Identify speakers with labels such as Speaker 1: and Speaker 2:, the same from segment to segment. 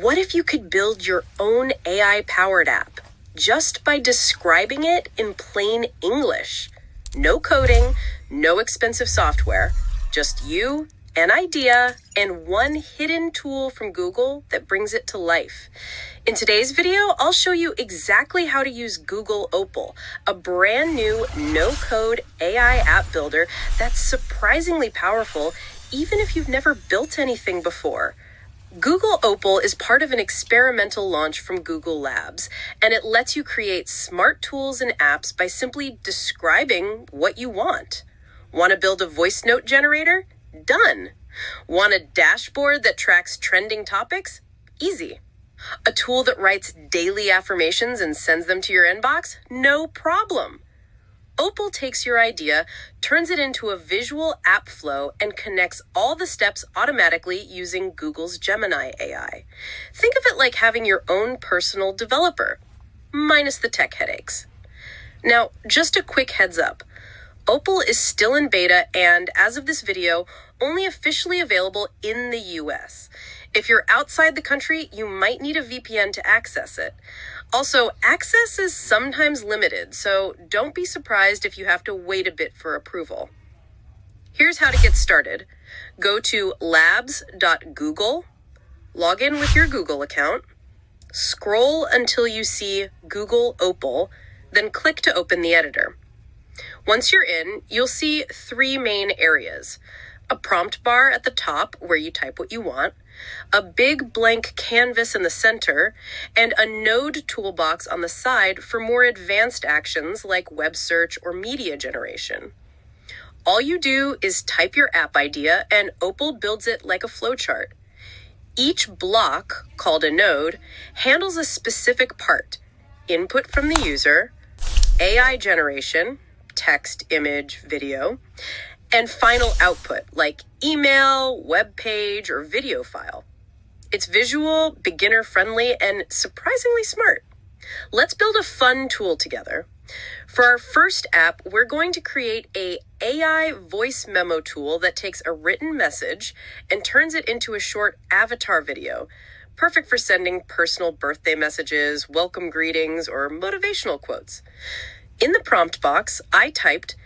Speaker 1: What if you could build your own AI-powered app just by describing it in plain English? No coding, no expensive software, just you, an idea, and one hidden tool from Google that brings it to life. In today's video, I'll show you exactly how to use Google Opal, a brand new no-code AI app builder that's surprisingly powerful, even if you've never built anything before. Google Opal is part of an experimental launch from Google Labs, and it lets you create smart tools and apps by simply describing what you want. Want to build a voice note generator? Done. Want a dashboard that tracks trending topics? Easy. A tool that writes daily affirmations and sends them to your inbox? No problem. Opal takes your idea, turns it into a visual app flow, and connects all the steps automatically using Google's Gemini AI. Think of it like having your own personal developer, minus the tech headaches. Now, just a quick heads up. Opal is still in beta and, as of this video, only officially available in the US. If you're outside the country, you might need a VPN to access it. Also, access is sometimes limited, so don't be surprised if you have to wait a bit for approval. Here's how to get started. Go to labs.google, log in with your Google account, scroll until you see Google Opal, then click to open the editor. Once you're in, you'll see three main areas: a prompt bar at the top where you type what you want, a big blank canvas in the center, and a node toolbox on the side for more advanced actions like web search or media generation. All you do is type your app idea and Opal builds it like a flowchart. Each block, called a node, handles a specific part: input from the user, AI generation, text, image, video, and final output like email, web page, or video file. It's visual, beginner-friendly, and surprisingly smart. Let's build a fun tool together. For our first app, we're going to create an AI voice memo tool that takes a written message and turns it into a short avatar video, perfect for sending personal birthday messages, welcome greetings, or motivational quotes. In the prompt box, I typed,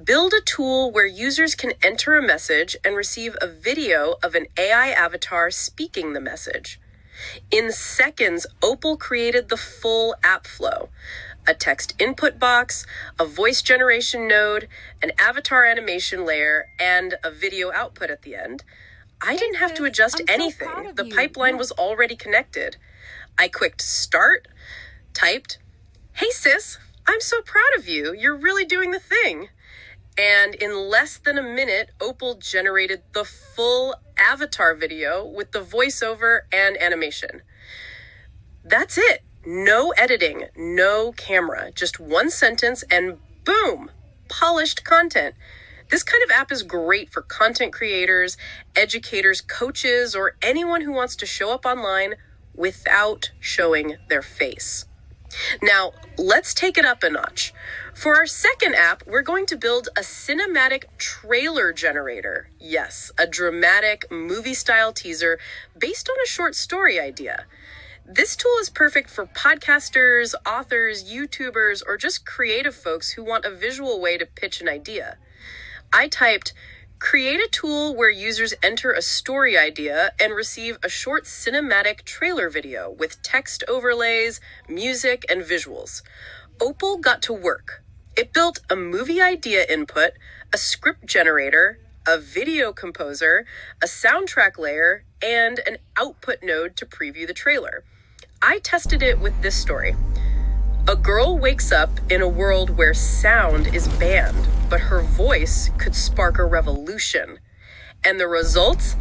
Speaker 1: "Build a tool where users can enter a message and receive a video of an AI avatar speaking the message." In seconds, Opal created the full app flow: a text input box, a voice generation node, an avatar animation layer, and a video output at the end. I didn't have to adjust anything. The pipeline was already connected. I clicked start, typed, "Hey sis, I'm so proud of you. You're really doing the thing." And in less than a minute, Opal generated the full avatar video with the voiceover and animation. That's it. No editing, no camera, just one sentence and boom, polished content. This kind of app is great for content creators, educators, coaches, or anyone who wants to show up online without showing their face. Now, let's take it up a notch. For our second app, we're going to build a cinematic trailer generator. Yes, a dramatic movie-style teaser based on a short story idea. This tool is perfect for podcasters, authors, YouTubers, or just creative folks who want a visual way to pitch an idea. I typed, "Create a tool where users enter a story idea and receive a short cinematic trailer video with text overlays, music, and visuals." Opal got to work. It built a movie idea input, a script generator, a video composer, a soundtrack layer, and an output node to preview the trailer. I tested it with this story. A girl wakes up in a world where sound is banned, but her voice could spark a revolution. And the results?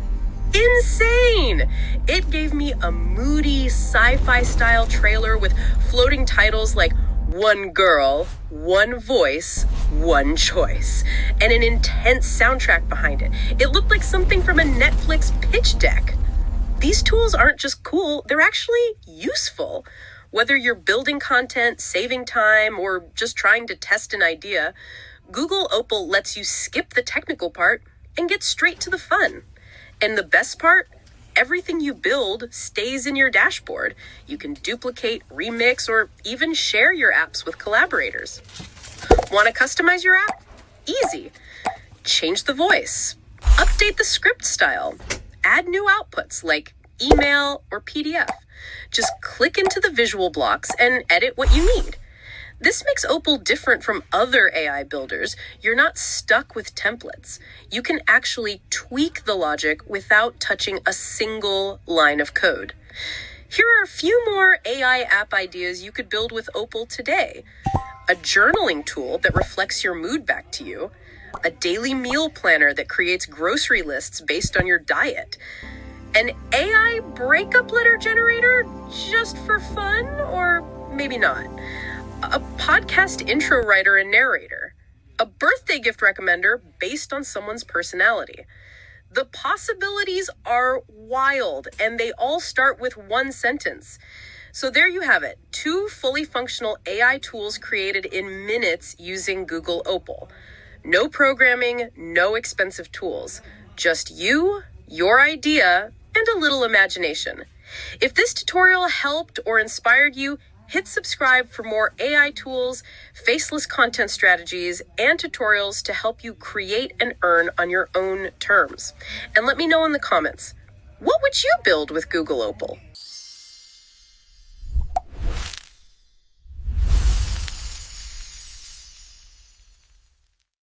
Speaker 1: Insane! It gave me a moody sci-fi style trailer with floating titles like "One Girl, One Voice, One Choice," and an intense soundtrack behind it. It looked like something from a Netflix pitch deck. These tools aren't just cool, they're actually useful. Whether you're building content, saving time, or just trying to test an idea, Google Opal lets you skip the technical part and get straight to the fun. And the best part, everything you build stays in your dashboard. You can duplicate, remix, or even share your apps with collaborators. Want to customize your app? Easy. Change the voice. Update the script style. Add new outputs like email or PDF. Just click into the visual blocks and edit what you need. This makes Opal different from other AI builders. You're not stuck with templates. You can actually tweak the logic without touching a single line of code. Here are a few more AI app ideas you could build with Opal today. A journaling tool that reflects your mood back to you. A daily meal planner that creates grocery lists based on your diet. An AI breakup letter generator just for fun, or maybe not. A podcast intro writer and narrator. A birthday gift recommender based on someone's personality. The possibilities are wild, and they all start with one sentence. So there you have it, 2 fully functional AI tools created in minutes using Google Opal. No programming, no expensive tools. Just you, your idea, and a little imagination. If this tutorial helped or inspired you, hit subscribe for more AI tools, faceless content strategies, and tutorials to help you create and earn on your own terms. And let me know in the comments, what would you build with Google Opal?